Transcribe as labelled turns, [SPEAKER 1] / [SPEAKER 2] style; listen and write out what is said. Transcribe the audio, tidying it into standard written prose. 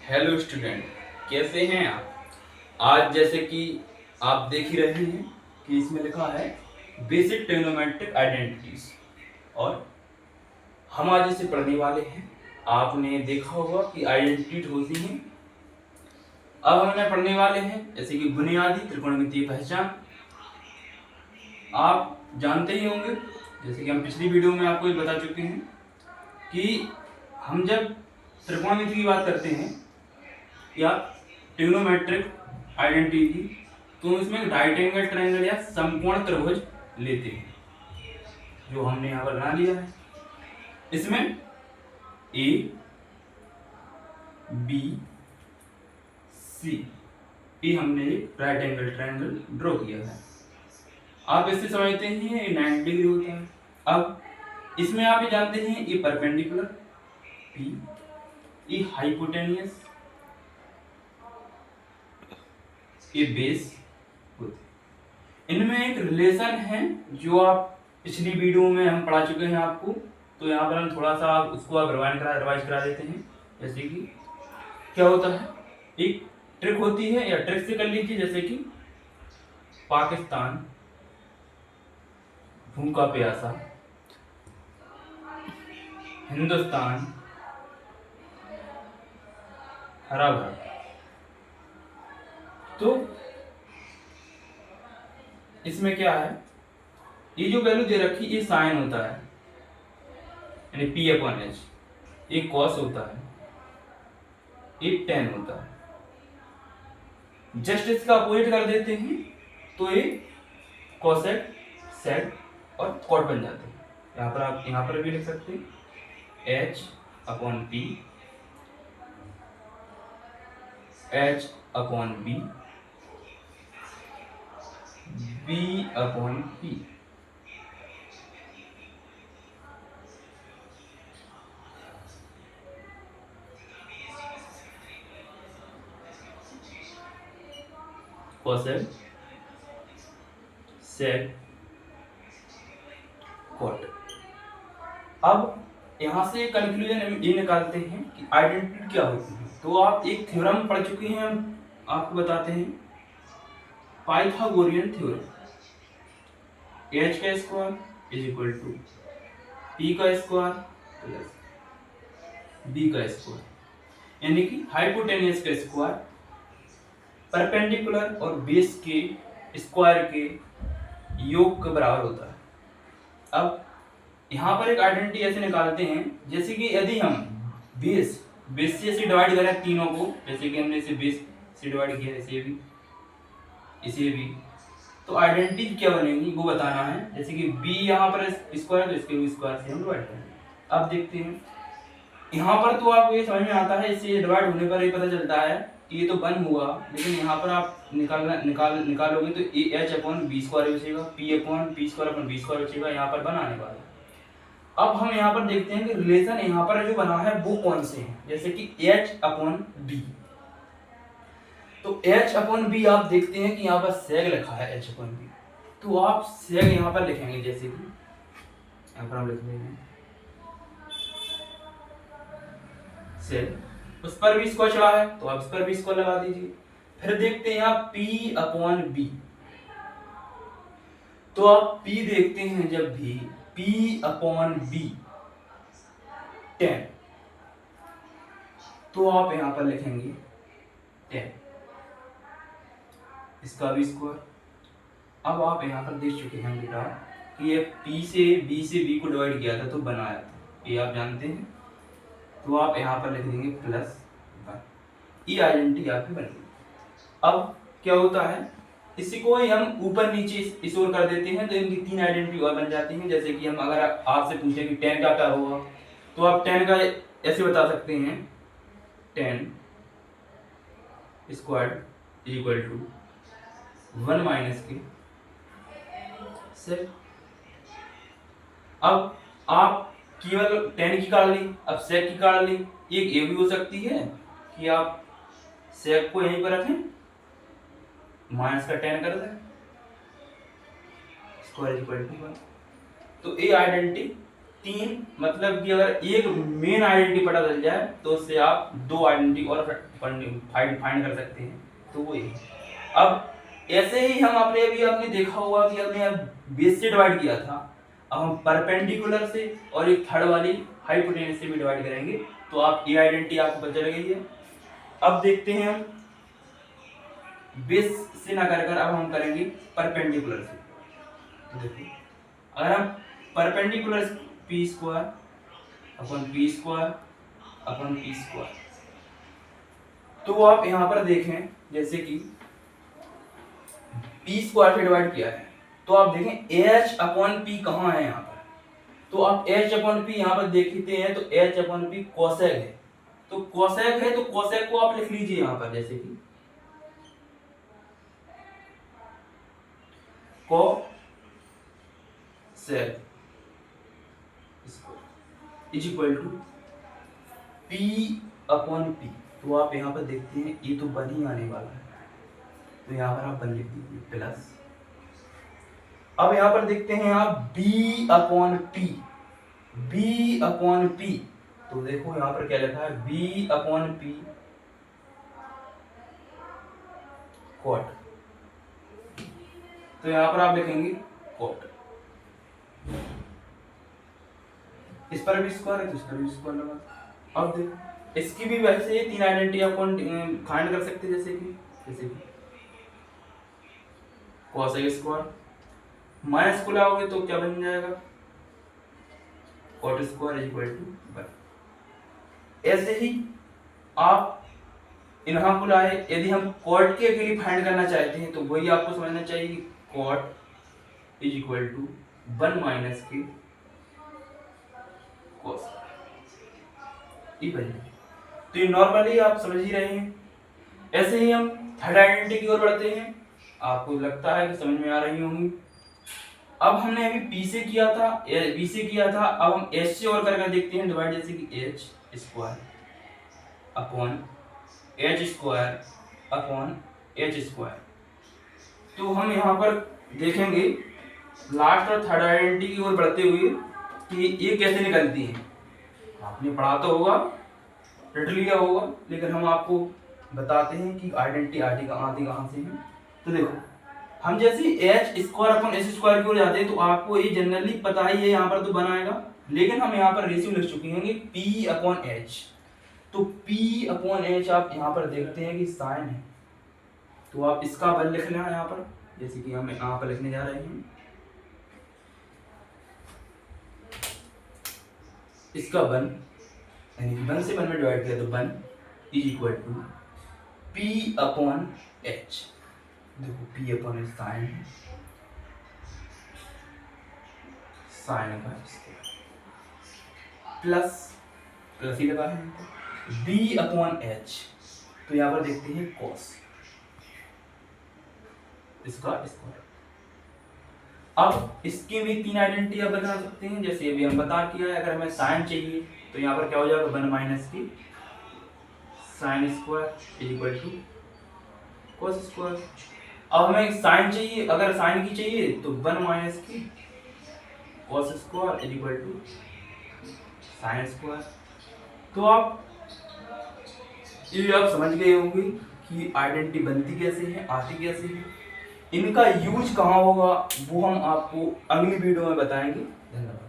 [SPEAKER 1] Hello student, कैसे हैं आप। आज जैसे कि आप देख ही रहे हैं कि इसमें लिखा है बेसिक ट्रिग्नोमेट्रिक आइडेंटिटीज और हम आज इसे पढ़ने वाले हैं। आपने देखा होगा कि आइडेंटिटी होती हैं। अब हम इन्हें पढ़ने वाले हैं जैसे कि बुनियादी त्रिकोणमितीय पहचान। आप जानते ही होंगे, जैसे कि हम पिछली वीडियो में आपको ये बता चुके हैं कि हम जब त्रिकोणमिति की बात करते हैं या ट्रिग्नोमेट्रिक आइडेंटिटी, तो इसमें राइट एंगल ट्रायंगल या समकोण त्रिभुज लेते हैं, जो हमने यहाँ पर बना लिया है। इसमें ए बी सी ये हमने राइट एंगल ट्रायंगल ड्रॉ किया है। आप इससे समझते हैं ये 90 डिग्री होता है। अब इसमें आप ये जानते हैं ये परपेंडिकुलर पी, ये हाइपोटेनियस, ये बेस होते। इनमें एक रिलेशन है जो आप पिछली वीडियो में हम पढ़ा चुके हैं आपको, तो यहाँ पर हम थोड़ा सा उसको आप रिवाइज करा देते हैं। जैसे कि क्या होता है, एक ट्रिक होती है या ट्रिक से कर लीजिए, जैसे कि पाकिस्तान भूखा प्यासा, हिंदुस्तान हरा भरा। तो इसमें क्या है, ये जो वैल्यू दे रखी ये साइन होता है यानी पी अपॉन एच, ये कॉस होता है, ये टेन होता है। जस्ट इसका अपोजिट कर देते हैं तो ये कॉसेक सेक और कॉट बन जाते हैं। यहाँ पर आप यहाँ पर भी लिख सकते हैं H upon P, H upon B, B upon P. Cosec sec cot. अब यहां से कंक्लूजन ये निकालते हैं कि आइडेंटिटी क्या होती है। तो आप एक थ्योरम पढ़ चुके हैं, हम आपको बताते हैं पाइथागोरियन थ्योरम। एच का square is equal to P का स्क्वायर प्लस बी का स्क्वायर, यानी कि हाइपोटेनियस का स्क्वायर परपेंडिकुलर और बेस के स्क्वायर के योग के बराबर होता है। अब यहाँ पर एक आइडेंटिटी ऐसे निकालते हैं, जैसे कि यदि हम बेस से ऐसे डिवाइड करें तीनों को, जैसे कि हमने इसे बेस से डिवाइड किया, इसे भी, तो आइडेंटिटी क्या बनेगी वो बताना है। जैसे कि b यहाँ पर स्क्वायर, तो इसके भी स्क्वायर से हम डिवाइड करेंगे। अब देखते हैं यहाँ पर, तो आपको ये समझ में आता है, इससे डिवाइड होने पर ये पता चलता है कि ये तो 1 हुआ, लेकिन यहाँ पर आप निकालोगे तो एच अपॉन बी स्क्वायर बचेगा, P upon P square upon B square बचेगा, यहाँ पर 1 आने वाला है। अब हम यहाँ पर देखते हैं कि रिलेशन यहाँ पर जो बना है वो कौन से हैं, जैसे कि एच अपॉन बी। तो एच अपॉन बी आप देखते हैं कि यहाँ पर सेग लिखा है एच अपॉन बी, तो आप सेग यहाँ पर लिखेंगे, जैसे कि यहाँ पर हम लिख रहे हैं सेग, उस पर भी स्क्वायर चढ़ा है तो आप उस पर भी स्क्वायर लगा दीजिए। फिर देखते हैं आप P अपॉन बी, तो आप P देखते हैं जब भी P अपॉन बी 10, तो आप यहां पर लिखेंगे 10, इसका भी स्क्वायर। अब आप यहां पर देख चुके हैं बेटा कि ये P से B को डिवाइड किया था तो बनाया था, ये आप जानते हैं। तो आप यहाँ पर लिख देंगे प्लस 1, ये आइडेंटिटी आपकी बन गई। अब क्या होता है, इसी को हम ऊपर नीचे इस ओर कर देते हैं तो इनकी 3 आइडेंटिटी और बन जाती हैं। जैसे कि हम अगर आपसे पूछें कि 10 का क्या होगा, तो आप 10 का ऐसे बता सकते हैं 10 squared is equal to 1 minus के सेक। अब आप केवल 10 की काट ली, अब सेक की काट ली। एक ये भी हो सकती है कि आप सेक को यहीं पर रखें, माइनस का 10 कर दें, स्क्वायर इक्वल टू 1। तो ये आइडेंटिटी तीन मतलब कि अगर एक मेन आइडेंटिटी पता चल जाए तो उससे आप दो आइडेंटिटी और फाइंड कर सकते हैं, तो वो ये। अब ऐसे ही हम आपने देखा होगा कि हमने बेस से डिवाइड किया था, अब हम परपेंडिकुलर से और एक थर्ड वाली हाइपोटेन्यूज से भी डिवाइड करेंगे, तो आप ये आइडेंटिटी आपको पता चल गई है। अब देखते हैं हम बेस से ना कर अब हम करेंगे परपेंडिकुलर से। तो देखिए अगर हम perpendicular P square upon P square upon P square, तो आप यहां पर देखें जैसे कि पी स्क्वायर से डिवाइड किया है, तो आप देखें एच अपॉन पी कहाँ है यहाँ पर, तो आप एच अपॉन पी यहाँ पर देखते हैं तो एच अपॉन पी कोसेक है, तो कोसेक है तो कोसेक को आप लिख लीजिए यहाँ पर जैसे कि cosec is equal to P upon P, तो आप यहाँ पर देखते हैं ये तो बन ही आने वाला है, तो यहाँ पर आप बन लिख दीजिए प्लस। अब यहाँ पर देखते हैं आप b upon P, b upon P, तो देखो यहाँ पर क्या लिखा है b अपॉन पी कॉट, तो यहाँ पर आप लिखेंगे कॉट, इस पर भी स्क्वायर है तो इस पर भी स्क्वायर लगा। अब देखो इसकी भी वैसे तीन आइडेंटिटी आप फाइंड कर सकते हैं, जैसे कि कोसेक स्क्वायर माइनस को लाओगे तो क्या बन जाएगा cot square is equal to 1। ऐसे ही आप इन्हां को लाए, यदि हम कॉट के अकेले फाइंड करना चाहते हैं तो वही आपको समझना चाहिए कि cot is equal to 1 minus के कोस, ये बन जाए। तो ये नॉर्मली आप समझ ही रहे हैं। ऐसे ही हम थर्ड आइडेंटिटी की ओर बढ़ते हैं, आपको लगता है कि समझ में आ रही होंगी। अब हमने अभी पी से किया था, बी से किया था, अब हम एच से और करके देखते हैं डिवाइड, जैसे कि H square upon H square upon H square, तो हम यहाँ पर देखेंगे लास्ट और थर्ड आइडेंटिटी की ओर बढ़ते हुए कि ये कैसे निकलती है। आपने पढ़ा तो होगा, रट लिया होगा, लेकिन हम आपको बताते हैं कि आइडेंटिटी आती कहाँ से है। तो देखो हम जैसे H square upon H square की ओर जाते हैं तो आपको ये जनरली पता ही है, यहाँ पर तो बनाएगा, लेकिन हम यहाँ पर रेशियो लिख चुके हैं पी अपॉन एच, तो पी अपॉन एच आप यहाँ पर देखते हैं कि साइन है, तो आप इसका बल लिख लेना यहाँ पर, जैसे कि हम यहाँ पर लिखने जा रहे हैं इसका वन, यानी वन से वन में डिवाइड किया तो one is equal to P upon H, देखो पी अपॉन एच साइन है, साइन का प्लस प्लस ही लगा है, बी अपॉन एच, तो यहाँ पर देखते हैं कॉस इसका स्क्वायर। अब इसकी भी तीन आइडेंटिटी आप बता सकते हैं, जैसे अभी हम बता किया है, अगर हमें साइन चाहिए तो यहाँ पर क्या हो जाएगा 1 माइनस की sine square is equal to cos square. अब हमें साइन चाहिए, अगर साइन की चाहिए तो 1 माइनस की cos square is equal to sine square. तो आप ये आप समझ गए होंगे कि आइडेंटिटी बनती कैसे है, आती कैसे है, इनका यूज कहाँ होगा वो हम आपको अगली वीडियो में बताएंगे। धन्यवाद।